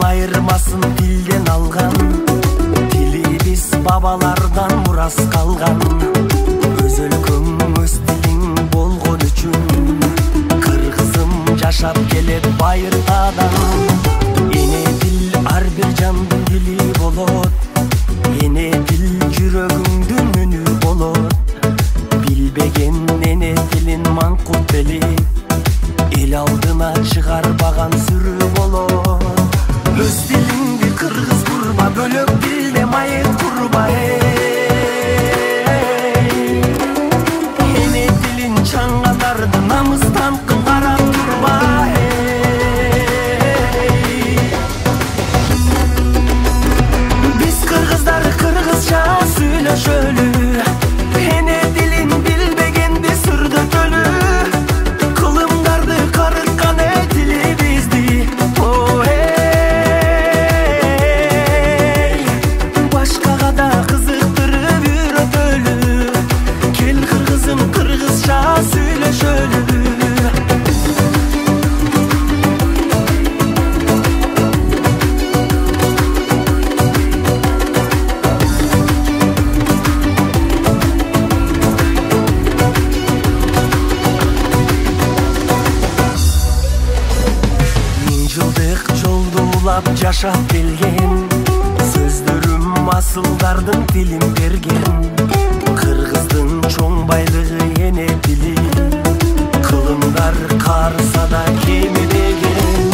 Ayırmasın dilden algan, dili biz babalardan muras kalgan. Öz өлкөң, öz dilin bolgon üçün, kırgızım жашап келет байыртадан. Эне дил ар бир жандын дили болот, эне дил жүрөгүңдүн үнү болот. Билбеген эне дилин маңкут белип, эл алдына чыгарбаган сүрү болот. Öz dilingdi kırgız kurba, bölük dilde mayıt kurba. Ene dilin çangalardı, namızdan kıngarap durba. Biz kırgızlar kırgızca söyleşölü, ene dilin bilbegendi sırdı tölü. Kılımdardı karıkkan dili bizdi. Жашап келген сөздөрүм асылдардын тилин берген. Кыргыздын чоң байлыгы эне тили, кылымдар карыса да кемибеген.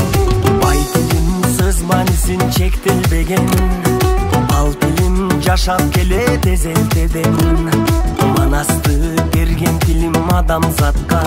Бай тилин сөз маанисин чектелбеген, ал тилим жашап келет эзелтеден. Манасты берген тилим адамзатка,